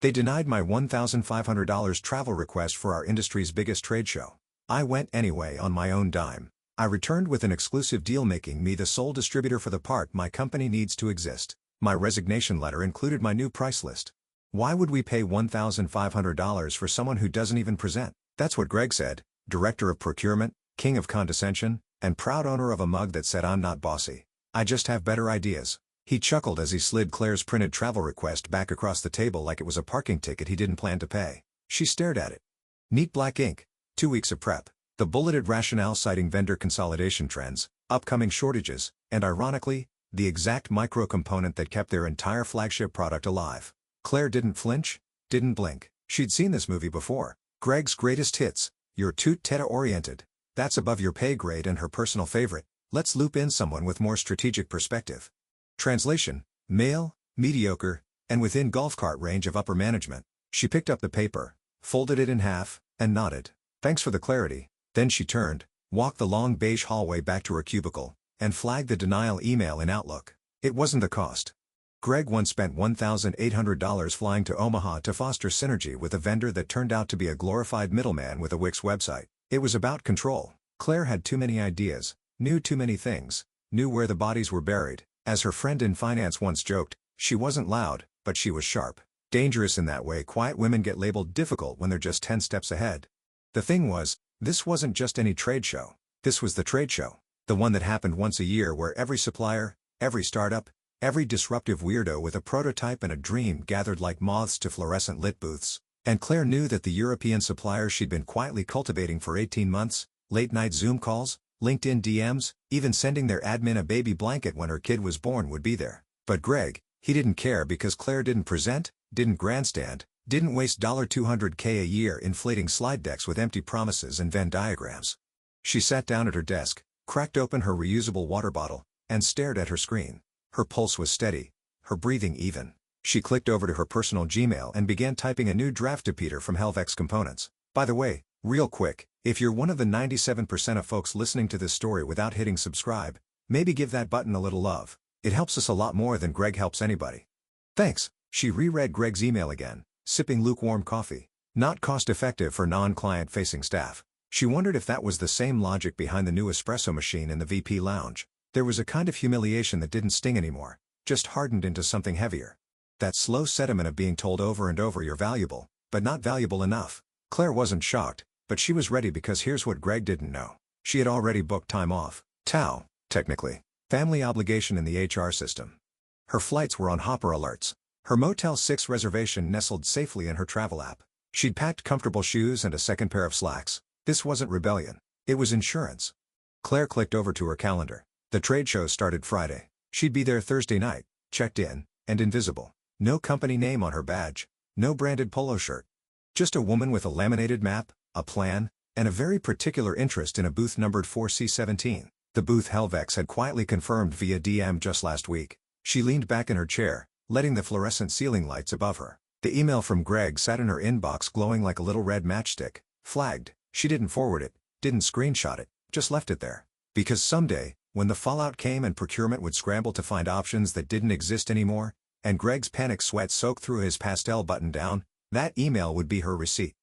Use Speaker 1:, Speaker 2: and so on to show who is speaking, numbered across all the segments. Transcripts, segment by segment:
Speaker 1: They denied my $1,500 travel request for our industry's biggest trade show. I went anyway on my own dime. I returned with an exclusive deal making me the sole distributor for the part my company needs to exist. My resignation letter included my new price list. Why would we pay $1,500 for someone who doesn't even present? That's what Greg said, director of procurement, king of condescension, and proud owner of a mug that said I'm not bossy. I just have better ideas. He chuckled as he slid Claire's printed travel request back across the table like it was a parking ticket he didn't plan to pay. She stared at it. Neat black ink, 2 weeks of prep, the bulleted rationale citing vendor consolidation trends, upcoming shortages, and ironically, the exact micro-component that kept their entire flagship product alive. Claire didn't flinch, didn't blink. She'd seen this movie before. Greg's greatest hits. You're too Teta-oriented. That's above your pay grade, and her personal favorite. Let's loop in someone with more strategic perspective. Translation: male, mediocre, and within golf cart range of upper management. She picked up the paper, folded it in half, and nodded. Thanks for the clarity. Then she turned, walked the long beige hallway back to her cubicle, and flagged the denial email in Outlook. It wasn't the cost. Greg once spent $1,800 flying to Omaha to foster synergy with a vendor that turned out to be a glorified middleman with a Wix website. It was about control. Claire had too many ideas, knew too many things, knew where the bodies were buried. As her friend in finance once joked, she wasn't loud, but she was sharp. Dangerous in that way. Quiet women get labeled difficult when they're just 10 steps ahead. The thing was, this wasn't just any trade show. This was the trade show. The one that happened once a year where every supplier, every startup, every disruptive weirdo with a prototype and a dream gathered like moths to fluorescent lit booths. And Claire knew that the European suppliers she'd been quietly cultivating for 18 months, late-night Zoom calls, LinkedIn DMs, even sending their admin a baby blanket when her kid was born would be there. But Greg, he didn't care because Claire didn't present, didn't grandstand, didn't waste $200K a year inflating slide decks with empty promises and Venn diagrams. She sat down at her desk, cracked open her reusable water bottle, and stared at her screen. Her pulse was steady, her breathing even. She clicked over to her personal Gmail and began typing a new draft to Peter from Helvex Components. By the way, real quick, if you're one of the 97% of folks listening to this story without hitting subscribe, maybe give that button a little love. It helps us a lot more than Greg helps anybody. Thanks. She reread Greg's email again, sipping lukewarm coffee. Not cost-effective for non-client-facing staff. She wondered if that was the same logic behind the new espresso machine in the VP lounge. There was a kind of humiliation that didn't sting anymore, just hardened into something heavier. That slow sediment of being told over and over you're valuable, but not valuable enough. Claire wasn't shocked, but she was ready because here's what Greg didn't know. She had already booked time off. TOW, technically. Family obligation in the HR system. Her flights were on hopper alerts. Her Motel 6 reservation nestled safely in her travel app. She'd packed comfortable shoes and a second pair of slacks. This wasn't rebellion. It was insurance. Claire clicked over to her calendar. The trade show started Friday. She'd be there Thursday night, checked in, and invisible. No company name on her badge. No branded polo shirt. Just a woman with a laminated map, a plan, and a very particular interest in a booth numbered 4C17. The booth Helvex had quietly confirmed via DM just last week. She leaned back in her chair, letting the fluorescent ceiling lights above her. The email from Greg sat in her inbox glowing like a little red matchstick. Flagged. She didn't forward it, didn't screenshot it, just left it there. Because someday, when the fallout came and procurement would scramble to find options that didn't exist anymore, and Greg's panic sweat soaked through his pastel button-down, that email would be her receipt.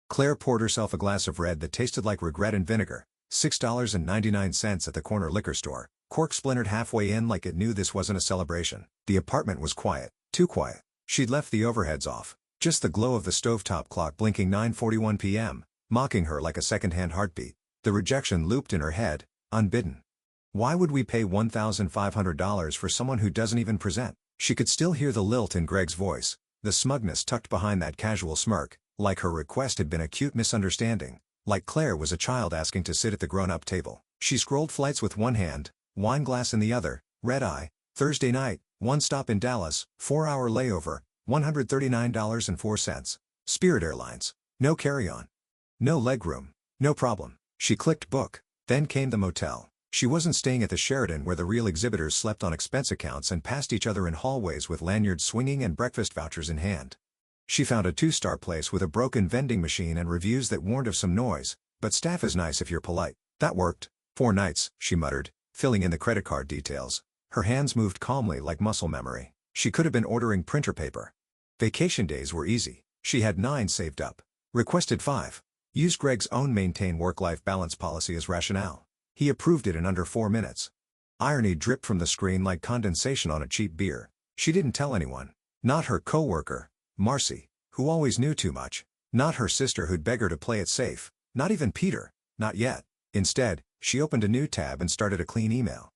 Speaker 1: Claire poured herself a glass of red that tasted like regret and vinegar. $6.99 at the corner liquor store. Cork splintered halfway in like it knew this wasn't a celebration. The apartment was quiet. Too quiet. She'd left the overheads off. Just the glow of the stovetop clock blinking 9:41 p.m., mocking her like a second-hand heartbeat. The rejection looped in her head, unbidden. Why would we pay $1,500 for someone who doesn't even present? She could still hear the lilt in Greg's voice, the smugness tucked behind that casual smirk, like her request had been a cute misunderstanding, like Claire was a child asking to sit at the grown-up table. She scrolled flights with one hand, wine glass in the other, red-eye, Thursday night, one stop in Dallas, 4-hour layover, $139.04. Spirit Airlines. No carry-on. No legroom. No problem. She clicked book. Then came the motel. She wasn't staying at the Sheraton where the real exhibitors slept on expense accounts and passed each other in hallways with lanyards swinging and breakfast vouchers in hand. She found a 2-star place with a broken vending machine and reviews that warned of some noise, but staff is nice if you're polite. That worked. 4 nights, she muttered, filling in the credit card details. Her hands moved calmly like muscle memory. She could have been ordering printer paper. Vacation days were easy. She had 9 saved up. Requested 5. Used Greg's own maintain work-life balance policy as rationale. He approved it in under 4 minutes. Irony dripped from the screen like condensation on a cheap beer. She didn't tell anyone. Not her co-worker, Marcy, who always knew too much. Not her sister who'd beg her to play it safe. Not even Peter. Not yet. Instead, she opened a new tab and started a clean email.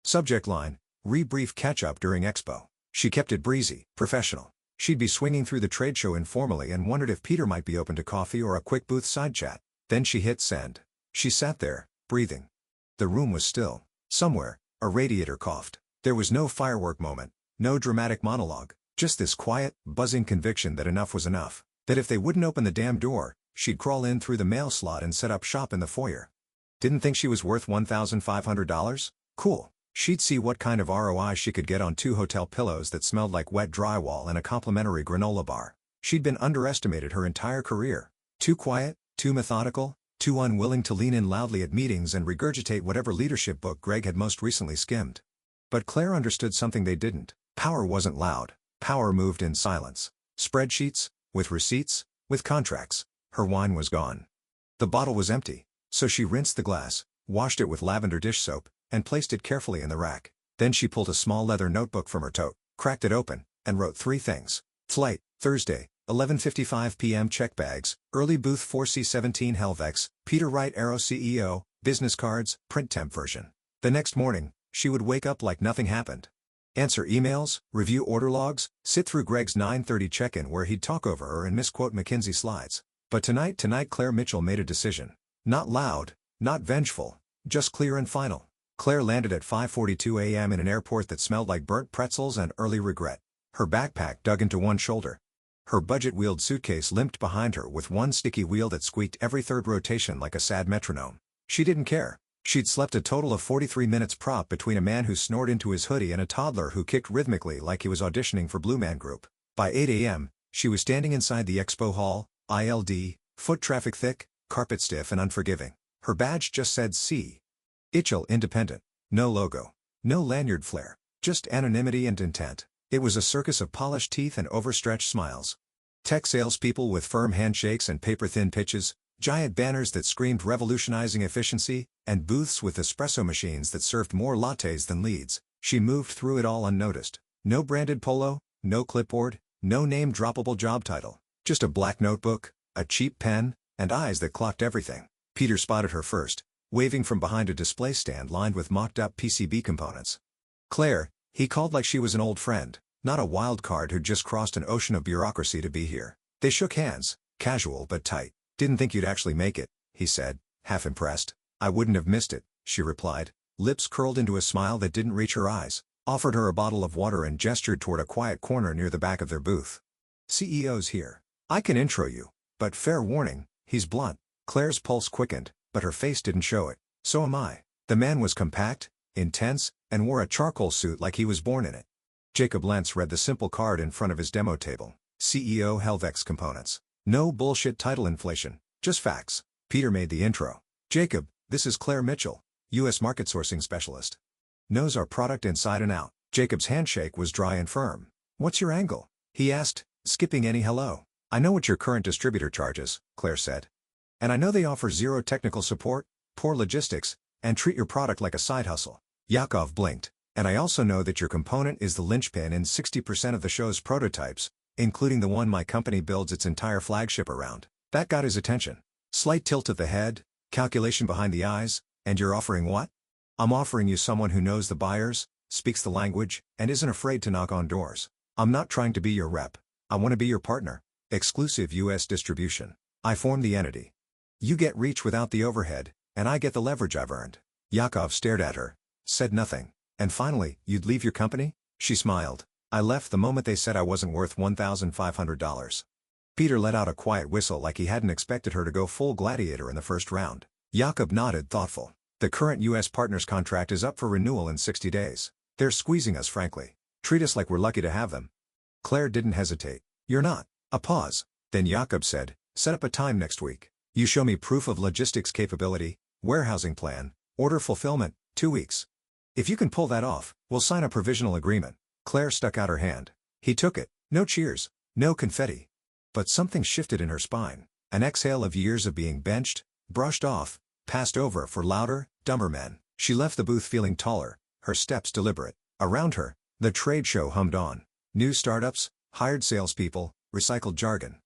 Speaker 1: Subject line, "Rebrief catch-up during Expo." She kept it breezy, professional. She'd be swinging through the trade show informally and wondered if Peter might be open to coffee or a quick booth side chat. Then she hit send. She sat there, breathing. The room was still. Somewhere, a radiator coughed. There was no firework moment, no dramatic monologue, just this quiet, buzzing conviction that enough was enough. That if they wouldn't open the damn door, she'd crawl in through the mail slot and set up shop in the foyer. Didn't think she was worth $1,500? Cool. She'd see what kind of ROI she could get on 2 hotel pillows that smelled like wet drywall and a complimentary granola bar. She'd been underestimated her entire career. Too quiet, too methodical, too unwilling to lean in loudly at meetings and regurgitate whatever leadership book Greg had most recently skimmed. But Claire understood something they didn't. Power wasn't loud. Power moved in silence. Spreadsheets, with receipts, with contracts. Her wine was gone. The bottle was empty, so she rinsed the glass, washed it with lavender dish soap, and placed it carefully in the rack. Then she pulled a small leather notebook from her tote, cracked it open, and wrote 3 things. Flight, Thursday, 11:55 p.m. check bags, early booth 4C17 Helvex, Peter Wright Aero CEO, business cards, print temp version. The next morning, she would wake up like nothing happened. Answer emails, review order logs, sit through Greg's 9:30 check-in where he'd talk over her and misquote McKinsey slides. But tonight Claire Mitchell made a decision. Not loud, not vengeful, just clear and final. Claire landed at 5:42 a.m. in an airport that smelled like burnt pretzels and early regret. Her backpack dug into one shoulder. Her budget-wheeled suitcase limped behind her with one sticky wheel that squeaked every third rotation like a sad metronome. She didn't care. She'd slept a total of 43 minutes prop between a man who snored into his hoodie and a toddler who kicked rhythmically like he was auditioning for Blue Man Group. By 8 a.m., she was standing inside the expo hall, ILD, foot traffic thick, carpet stiff and unforgiving. Her badge just said C. Itchel Independent. No logo. No lanyard flare. Just anonymity and intent. It was a circus of polished teeth and overstretched smiles. Tech salespeople with firm handshakes and paper-thin pitches, giant banners that screamed revolutionizing efficiency, and booths with espresso machines that served more lattes than leads. She moved through it all unnoticed. No branded polo, no clipboard, no name-droppable job title. Just a black notebook, a cheap pen, and eyes that clocked everything. Peter spotted her first, waving from behind a display stand lined with mocked-up PCB components. Claire, he called like she was an old friend, not a wild card who'd just crossed an ocean of bureaucracy to be here. They shook hands, casual but tight. "Didn't think you'd actually make it," he said, half impressed. "I wouldn't have missed it," she replied, lips curled into a smile that didn't reach her eyes, offered her a bottle of water and gestured toward a quiet corner near the back of their booth. "CEO's here. I can intro you, but fair warning, he's blunt." Claire's pulse quickened, but her face didn't show it. "So am I." The man was compact, intense, and wore a charcoal suit like he was born in it. Jacob Lentz read the simple card in front of his demo table. CEO Helvex Components. No bullshit title inflation, just facts. Peter made the intro. "Jacob, this is Claire Mitchell, U.S. Market Sourcing Specialist. Knows our product inside and out." Jacob's handshake was dry and firm. "What's your angle?" he asked, skipping any hello. "I know what your current distributor charges," Claire said. "And I know they offer zero technical support, poor logistics, and treat your product like a side hustle." Yakov blinked. "And I also know that your component is the linchpin in 60% of the show's prototypes, including the one my company builds its entire flagship around." That got his attention. Slight tilt of the head, calculation behind the eyes, "And you're offering what?" "I'm offering you someone who knows the buyers, speaks the language, and isn't afraid to knock on doors. I'm not trying to be your rep. I want to be your partner. Exclusive U.S. distribution. I form the entity. You get reach without the overhead, and I get the leverage I've earned." Yakov stared at her, said nothing. "And finally, you'd leave your company?" She smiled. "I left the moment they said I wasn't worth $1,500. Peter let out a quiet whistle like he hadn't expected her to go full gladiator in the first round. Yakov nodded, thoughtful. "The current U.S. partners contract is up for renewal in 60 days. They're squeezing us, frankly. Treat us like we're lucky to have them." Claire didn't hesitate. "You're not." A pause. Then Yakov said, "Set up a time next week. You show me proof of logistics capability, warehousing plan, order fulfillment, 2 weeks. If you can pull that off, we'll sign a provisional agreement." Claire stuck out her hand. He took it. No cheers, No confetti. But something shifted in her spine. An exhale of years of being benched, brushed off, passed over for louder, dumber men. She left the booth feeling taller, her steps deliberate. Around her, the trade show hummed on. New startups, hired salespeople, recycled jargon.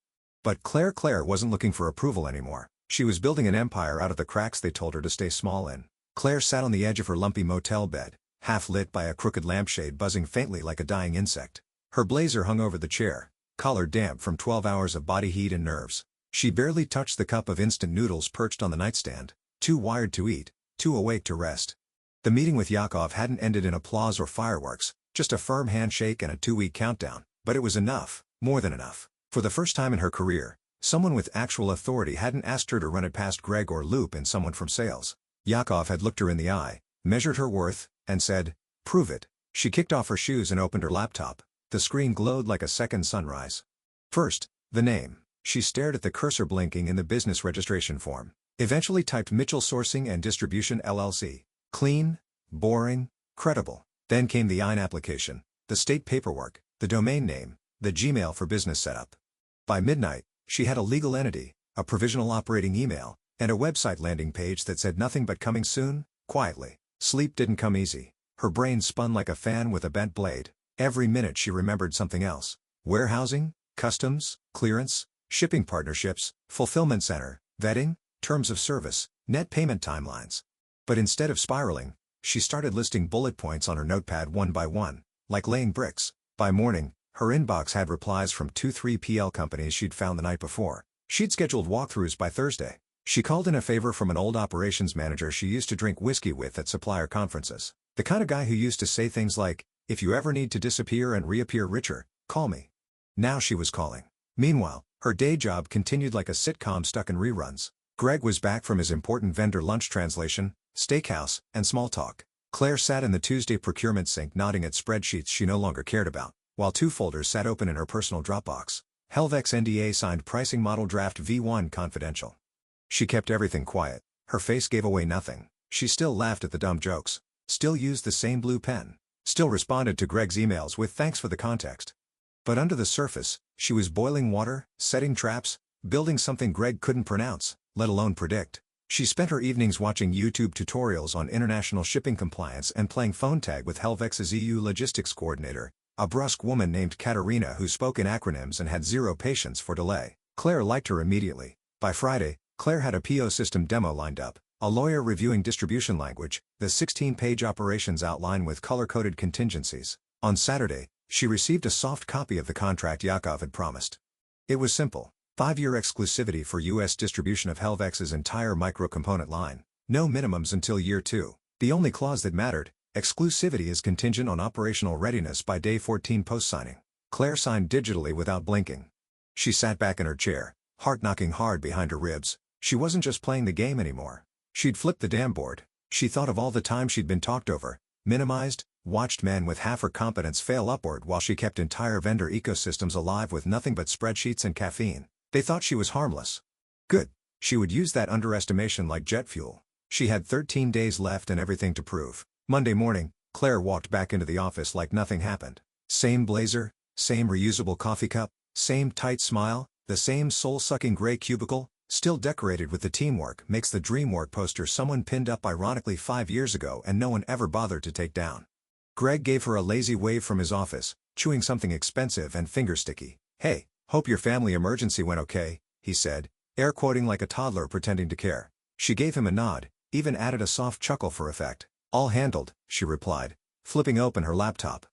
Speaker 1: But Claire wasn't looking for approval anymore. She was building an empire out of the cracks they told her to stay small in. Claire sat on the edge of her lumpy motel bed, half lit by a crooked lampshade buzzing faintly like a dying insect. Her blazer hung over the chair, collar damp from 12 hours of body heat and nerves. She barely touched the cup of instant noodles perched on the nightstand, too wired to eat, too awake to rest. The meeting with Yakov hadn't ended in applause or fireworks, just a firm handshake and a 2-week countdown, but it was enough, more than enough. For the first time in her career, someone with actual authority hadn't asked her to run it past Greg or loop in someone from sales. Yakov had looked her in the eye, measured her worth, and said, "Prove it." She kicked off her shoes and opened her laptop. The screen glowed like a second sunrise. First, the name. She stared at the cursor blinking in the business registration form. Eventually typed Mitchell Sourcing and Distribution LLC. Clean, boring, credible. Then came the EIN application, the state paperwork, the domain name, the Gmail for business setup. By midnight, she had a legal entity, a provisional operating email, and a website landing page that said nothing but coming soon, quietly. Sleep didn't come easy. Her brain spun like a fan with a bent blade. Every minute she remembered something else. Warehousing, customs, clearance, shipping partnerships, fulfillment center, vetting, terms of service, net payment timelines. But instead of spiraling, she started listing bullet points on her notepad one by one, like laying bricks. By morning, her inbox had replies from 2 3PL companies she'd found the night before. She'd scheduled walkthroughs by Thursday. She called in a favor from an old operations manager she used to drink whiskey with at supplier conferences. The kind of guy who used to say things like, "If you ever need to disappear and reappear richer, call me." Now she was calling. Meanwhile, her day job continued like a sitcom stuck in reruns. Greg was back from his important vendor lunch translation, steakhouse, and small talk. Claire sat in the Tuesday procurement sink nodding at spreadsheets she no longer cared about, while 2 folders sat open in her personal Dropbox. Helvex NDA signed pricing model draft V1 confidential. She kept everything quiet. Her face gave away nothing. She still laughed at the dumb jokes. Still used the same blue pen. Still responded to Greg's emails with thanks for the context. But under the surface, she was boiling water, setting traps, building something Greg couldn't pronounce, let alone predict. She spent her evenings watching YouTube tutorials on international shipping compliance and playing phone tag with Helvex's EU logistics coordinator, a brusque woman named Katerina who spoke in acronyms and had zero patience for delay. Claire liked her immediately. By Friday, Claire had a PO system demo lined up, a lawyer reviewing distribution language, the 16-page operations outline with color-coded contingencies. On Saturday, she received a soft copy of the contract Yakov had promised. It was simple. 5-year exclusivity for U.S. distribution of Helvex's entire microcomponent line. No minimums until year 2. The only clause that mattered, exclusivity is contingent on operational readiness by day 14 post-signing. Claire signed digitally without blinking. She sat back in her chair, heart knocking hard behind her ribs. She wasn't just playing the game anymore. She'd flipped the damn board. She thought of all the time she'd been talked over, minimized, watched men with half her competence fail upward while she kept entire vendor ecosystems alive with nothing but spreadsheets and caffeine. They thought she was harmless. Good. She would use that underestimation like jet fuel. She had 13 days left and everything to prove. Monday morning, Claire walked back into the office like nothing happened. Same blazer, same reusable coffee cup, same tight smile, the same soul-sucking gray cubicle, still decorated with the teamwork makes the dream work poster someone pinned up ironically 5 years ago and no one ever bothered to take down. Greg gave her a lazy wave from his office, chewing something expensive and finger-sticky. "Hey, hope your family emergency went okay," he said, air-quoting like a toddler pretending to care. She gave him a nod, even added a soft chuckle for effect. "All handled," she replied, flipping open her laptop.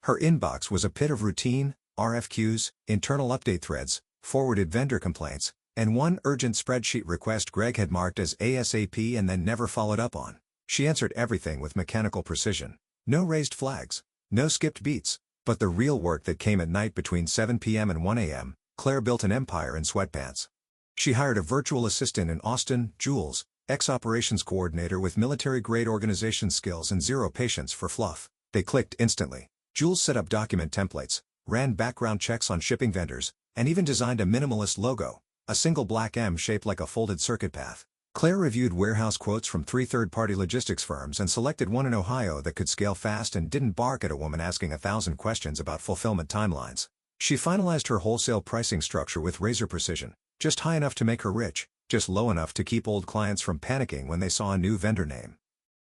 Speaker 1: Her inbox was a pit of routine, RFQs, internal update threads, forwarded vendor complaints, and one urgent spreadsheet request Greg had marked as ASAP and then never followed up on. She answered everything with mechanical precision. No raised flags, no skipped beats. But the real work that came at night between 7 p.m. and 1 a.m., Claire built an empire in sweatpants. She hired a virtual assistant in Austin, Jules, ex-operations coordinator with military-grade organization skills and zero patience for fluff. They clicked instantly. Jules set up document templates, ran background checks on shipping vendors, and even designed a minimalist logo, a single black M shaped like a folded circuit path. Claire reviewed warehouse quotes from 3 third-party logistics firms and selected one in Ohio that could scale fast and didn't bark at a woman asking 1,000 questions about fulfillment timelines. She finalized her wholesale pricing structure with razor precision, just high enough to make her rich, just low enough to keep old clients from panicking when they saw a new vendor name.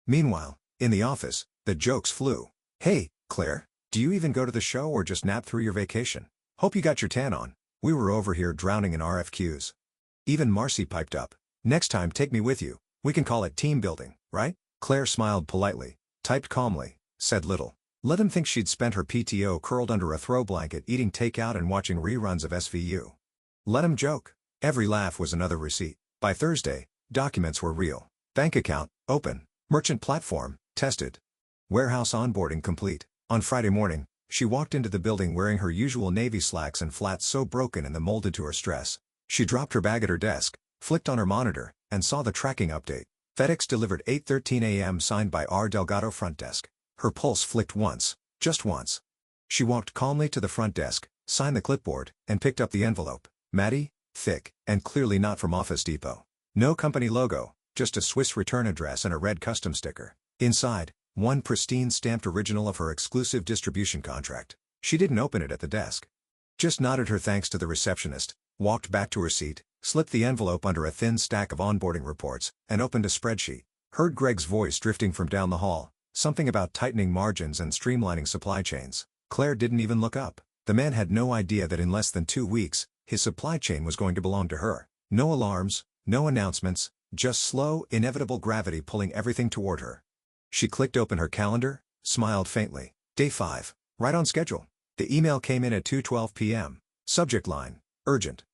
Speaker 1: Meanwhile, in the office, the jokes flew. "Hey, Claire, do you even go to the show or just nap through your vacation? Hope you got your tan on. We were over here drowning in RFQs." Even Marcy piped up. "Next time take me with you, we can call it team building, right?" Claire smiled politely, typed calmly, said little. Let him think she'd spent her PTO curled under a throw blanket eating takeout and watching reruns of SVU. Let him joke. Every laugh was another receipt. By Thursday, documents were real. Bank account, open. Merchant platform, tested. Warehouse onboarding complete. On Friday morning, she walked into the building wearing her usual navy slacks and flats so broken in the molded to her stress. She dropped her bag at her desk, flicked on her monitor, and saw the tracking update. FedEx delivered 8:13 a.m. signed by R. Delgado front desk. Her pulse flicked once, just once. She walked calmly to the front desk, signed the clipboard, and picked up the envelope. Maddie, thick, and clearly not from Office Depot. No company logo, just a Swiss return address and a red custom sticker. Inside, one pristine stamped original of her exclusive distribution contract. She didn't open it at the desk. Just nodded her thanks to the receptionist, walked back to her seat, slipped the envelope under a thin stack of onboarding reports, and opened a spreadsheet. Heard Greg's voice drifting from down the hall, something about tightening margins and streamlining supply chains. Claire didn't even look up. The man had no idea that in less than 2 weeks, his supply chain was going to belong to her. No alarms, no announcements, just slow, inevitable gravity pulling everything toward her. She clicked open her calendar, smiled faintly. Day 5. Right on schedule. The email came in at 2:12 p.m. Subject line, urgent.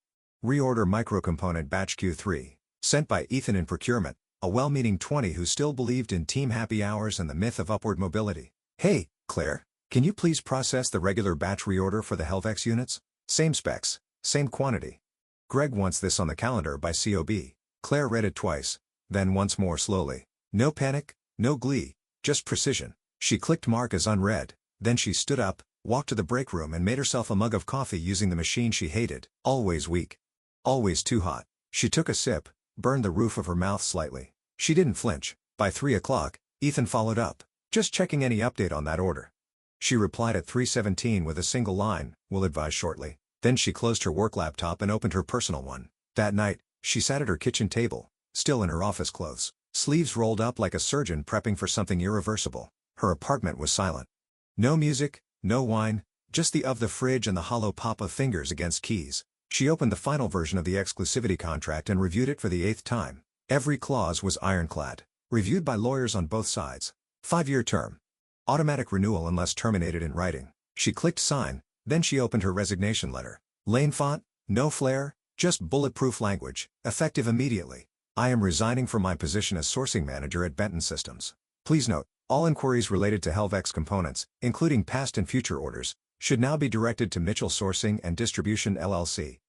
Speaker 1: Reorder microcomponent batch Q3. Sent by Ethan in procurement, a well-meaning 20 who still believed in team happy hours and the myth of upward mobility. "Hey, Claire, can you please process the regular batch reorder for the Helvex units? Same specs, same quantity. Greg wants this on the calendar by COB." Claire read it twice, then once more slowly. No panic, no glee, just precision. She clicked mark as unread, then she stood up, walked to the break room and made herself a mug of coffee using the machine she hated. Always weak. Always too hot. She took a sip, burned the roof of her mouth slightly. She didn't flinch. By 3 o'clock, Ethan followed up. "Just checking any update on that order." She replied at 3:17 with a single line, "Will advise shortly." Then she closed her work laptop and opened her personal one. That night, she sat at her kitchen table, still in her office clothes, sleeves rolled up like a surgeon prepping for something irreversible. Her apartment was silent. No music, no wine, just the fridge and the hollow pop of fingers against keys. She opened the final version of the exclusivity contract and reviewed it for the 8th time. Every clause was ironclad. Reviewed by lawyers on both sides. 5-year term. Automatic renewal unless terminated in writing. She clicked sign, then she opened her resignation letter. Lane font, no flair, just bulletproof language, effective immediately. "I am resigning from my position as sourcing manager at Benton Systems. Please note, all inquiries related to Helvex components, including past and future orders, should now be directed to Mitchell Sourcing and Distribution LLC.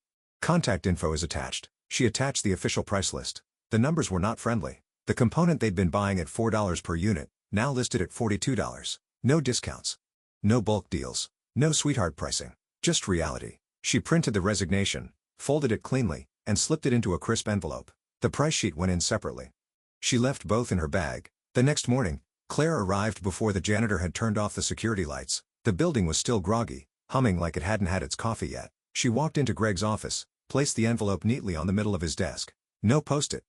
Speaker 1: Contact info is attached." She attached the official price list. The numbers were not friendly. The component they'd been buying at $4 per unit, now listed at $42. No discounts. No bulk deals. No sweetheart pricing. Just reality. She printed the resignation, folded it cleanly, and slipped it into a crisp envelope. The price sheet went in separately. She left both in her bag. The next morning, Claire arrived before the janitor had turned off the security lights. The building was still groggy, humming like it hadn't had its coffee yet. She walked into Greg's office, placed the envelope neatly on the middle of his desk. No post-it.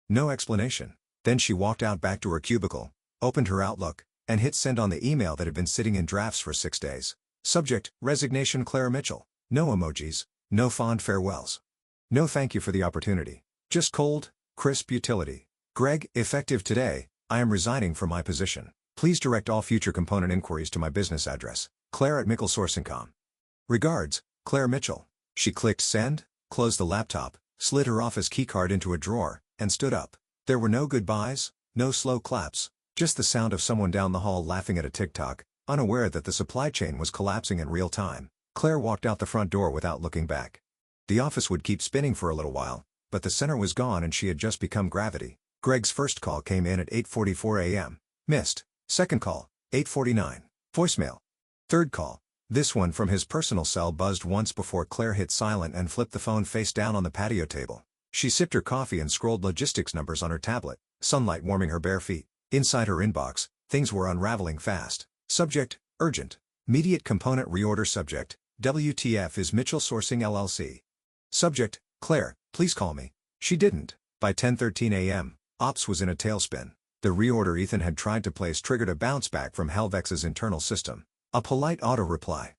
Speaker 1: No explanation. Then she walked out back to her cubicle, opened her Outlook, and hit send on the email that had been sitting in drafts for 6 days. Subject, Resignation Claire Mitchell. No emojis, no fond farewells. No thank you for the opportunity. Just cold, crisp utility. "Greg, effective today, I am resigning from my position. Please direct all future component inquiries to my business address, Claire@MickleSourcing.com. Regards, Claire Mitchell." She clicked send, closed the laptop, slid her office keycard into a drawer, and stood up. There were no goodbyes, no slow claps, just the sound of someone down the hall laughing at a TikTok, unaware that the supply chain was collapsing in real time. Claire walked out the front door without looking back. The office would keep spinning for a little while, but the center was gone and she had just become gravity. Greg's first call came in at 8:44 a.m. Missed. Second call, 8:49. Voicemail. Third call. This one from his personal cell buzzed once before Claire hit silent and flipped the phone face down on the patio table. She sipped her coffee and scrolled logistics numbers on her tablet, sunlight warming her bare feet. Inside her inbox, things were unraveling fast. Subject, urgent. Immediate component reorder. Subject, WTF is Mitchell Sourcing LLC. Subject, Claire, please call me. She didn't. By 10:13 a.m., Ops was in a tailspin. The reorder Ethan had tried to place triggered a bounce back from Helvex's internal system. A polite auto-reply.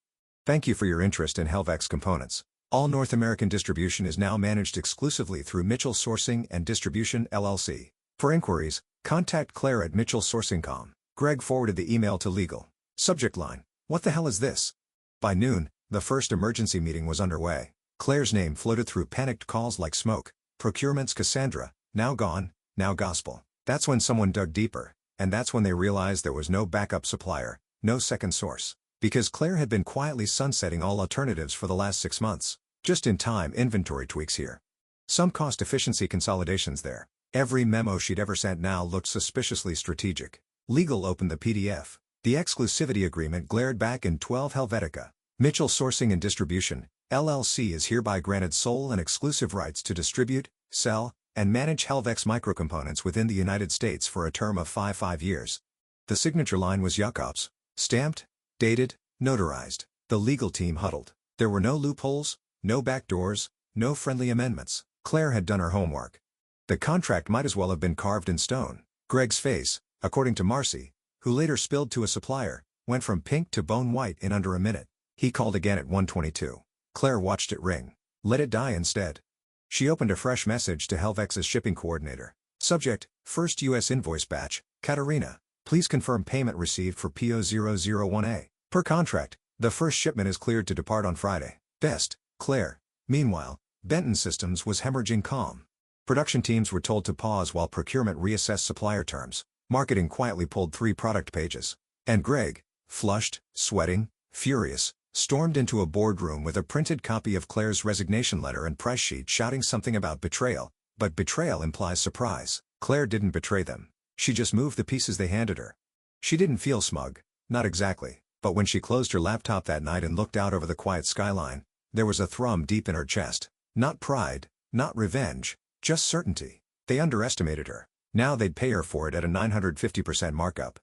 Speaker 1: Thank you for your interest in Helvex components. All North American distribution is now managed exclusively through Mitchell Sourcing and Distribution LLC. For inquiries, contact Claire at mitchellsourcing.com. Greg forwarded the email to legal. Subject line, what the hell is this? By noon, the first emergency meeting was underway. Claire's name floated through panicked calls like smoke. Procurement's Cassandra, now gone, now gospel. That's when someone dug deeper, and that's when they realized there was no backup supplier, no second source. Because Claire had been quietly sunsetting all alternatives for the last 6 months. Just-in-time inventory tweaks here. Some cost efficiency consolidations there. Every memo she'd ever sent now looked suspiciously strategic. Legal opened the PDF. The exclusivity agreement glared back in 12 Helvetica. Mitchell Sourcing and Distribution, LLC is hereby granted sole and exclusive rights to distribute, sell, and manage Helvex microcomponents within the United States for a term of 5 years. The signature line was Jacobs. Stamped, dated, notarized. The legal team huddled. There were no loopholes, no backdoors, no friendly amendments. Claire had done her homework. The contract might as well have been carved in stone. Greg's face, according to Marcy, who later spilled to a supplier, went from pink to bone white in under a minute. He called again at 1:22. Claire watched it ring. Let it die instead. She opened a fresh message to Helvex's shipping coordinator. Subject, first U.S. invoice batch, Katarina. Please confirm payment received for PO001A. Per contract, the first shipment is cleared to depart on Friday. Best, Claire. Meanwhile, Benton Systems was hemorrhaging calm. Production teams were told to pause while procurement reassessed supplier terms. Marketing quietly pulled 3 product pages. And Greg, flushed, sweating, furious, stormed into a boardroom with a printed copy of Claire's resignation letter and price sheet shouting something about betrayal. But betrayal implies surprise. Claire didn't betray them. She just moved the pieces they handed her. She didn't feel smug, not exactly, but when she closed her laptop that night and looked out over the quiet skyline, there was a thrum deep in her chest. Not pride, not revenge, just certainty. They underestimated her. Now they'd pay her for it at a 950% markup.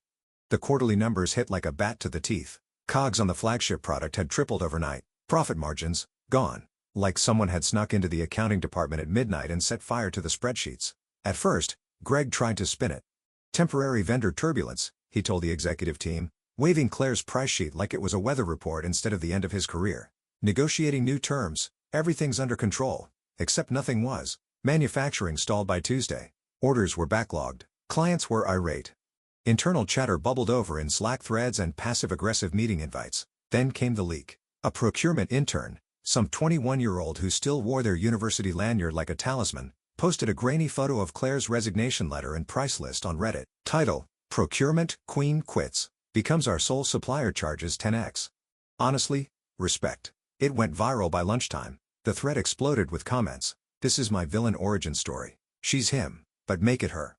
Speaker 1: The quarterly numbers hit like a bat to the teeth. COGS on the flagship product had tripled overnight. Profit margins, gone. Like someone had snuck into the accounting department at midnight and set fire to the spreadsheets. At first, Greg tried to spin it. Temporary vendor turbulence, he told the executive team, waving Claire's price sheet like it was a weather report instead of the end of his career. Negotiating new terms, everything's under control. Except nothing was. Manufacturing stalled by Tuesday. Orders were backlogged. Clients were irate. Internal chatter bubbled over in Slack threads and passive-aggressive meeting invites. Then came the leak. A procurement intern, some 21-year-old who still wore their university lanyard like a talisman, posted a grainy photo of Claire's resignation letter and price list on Reddit. Title, Procurement Queen Quits. Becomes our sole supplier, charges 10x. Honestly, respect. It went viral by lunchtime. The thread exploded with comments. This is my villain origin story. She's him, but make it her.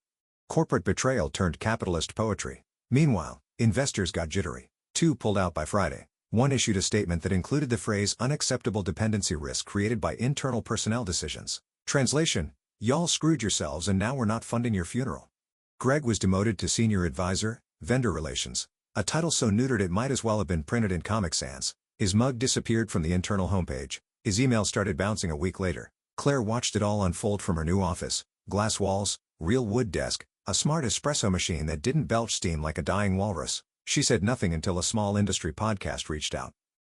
Speaker 1: Corporate betrayal turned capitalist poetry. Meanwhile, investors got jittery. 2 pulled out by Friday. 1 issued a statement that included the phrase unacceptable dependency risk created by internal personnel decisions. Translation, y'all screwed yourselves and now we're not funding your funeral. Greg was demoted to Senior Advisor, Vendor Relations, a title so neutered it might as well have been printed in Comic Sans. His mug disappeared from the internal homepage. His email started bouncing a week later. Claire watched it all unfold from her new office. Glass walls, real wood desk, a smart espresso machine that didn't belch steam like a dying walrus. She said nothing until a small industry podcast reached out.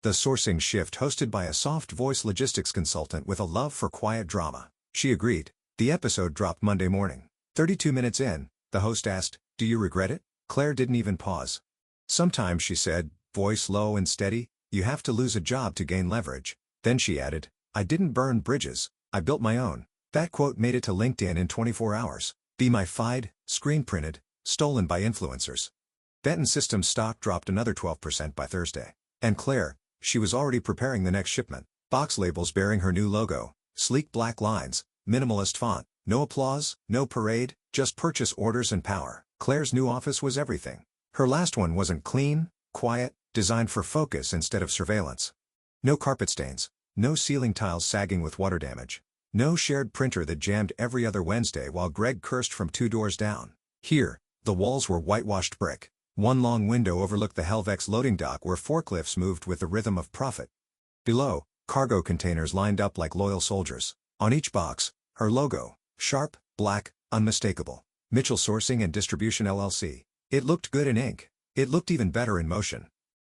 Speaker 1: The Sourcing Shift, hosted by a soft-voice logistics consultant with a love for quiet drama. She agreed. The episode dropped Monday morning. 32 minutes in, the host asked, "Do you regret it?" Claire didn't even pause. "Sometimes," she said, voice low and steady, "you have to lose a job to gain leverage." Then she added, "I didn't burn bridges, I built my own." That quote made it to LinkedIn in 24 hours. Be my fide, screen printed, stolen by influencers. Benton Systems stock dropped another 12% by Thursday. And Claire, she was already preparing the next shipment. Box labels bearing her new logo, sleek black lines, minimalist font, no applause, no parade, just purchase orders and power. Claire's new office was everything. Her last one wasn't clean, quiet, designed for focus instead of surveillance. No carpet stains, no ceiling tiles sagging with water damage. No shared printer that jammed every other Wednesday while Greg cursed from 2 doors down. Here, the walls were whitewashed brick. One long window overlooked the Helvex loading dock where forklifts moved with the rhythm of profit. Below, cargo containers lined up like loyal soldiers. On each box, her logo, sharp, black, unmistakable. Mitchell Sourcing and Distribution LLC. It looked good in ink. It looked even better in motion.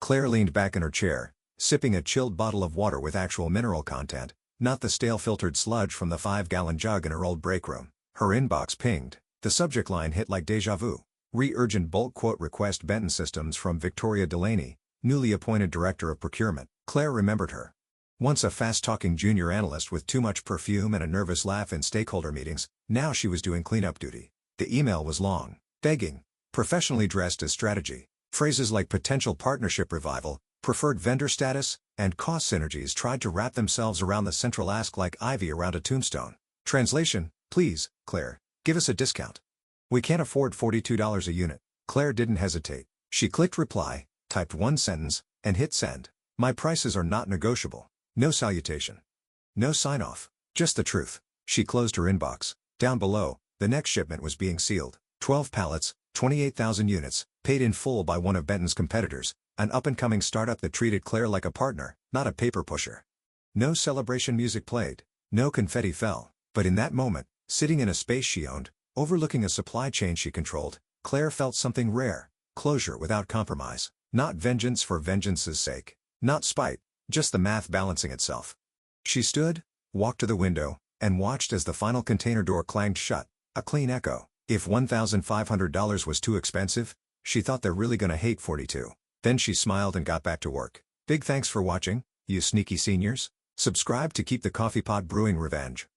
Speaker 1: Claire leaned back in her chair, sipping a chilled bottle of water with actual mineral content, not the stale filtered sludge from the 5-gallon jug in her old break room. Her inbox pinged. The subject line hit like déjà vu. Urgent bulk quote request Benton Systems from Victoria Delaney, newly appointed Director of Procurement. Claire remembered her. Once a fast-talking junior analyst with too much perfume and a nervous laugh in stakeholder meetings, now she was doing cleanup duty. The email was long, begging, professionally dressed as strategy. Phrases like potential partnership revival, preferred vendor status, and cost synergies tried to wrap themselves around the central ask like ivy around a tombstone. Translation: please, Claire, give us a discount. We can't afford $42 a unit. Claire didn't hesitate. She clicked reply, typed one sentence, and hit send. My prices are not negotiable. No salutation. No sign-off. Just the truth. She closed her inbox. Down below, the next shipment was being sealed. 12 pallets, 28,000 units, paid in full by one of Benton's competitors, an up-and-coming startup that treated Claire like a partner, not a paper pusher. No celebration music played. No confetti fell. But in that moment, sitting in a space she owned, overlooking a supply chain she controlled, Claire felt something rare. Closure without compromise. Not vengeance for vengeance's sake. Not spite, just the math balancing itself. She stood, walked to the window, and watched as the final container door clanged shut, a clean echo. If $1,500 was too expensive, she thought they're really gonna hate 42. Then she smiled and got back to work. Big thanks for watching, you sneaky seniors. Subscribe to keep the coffee pot brewing revenge.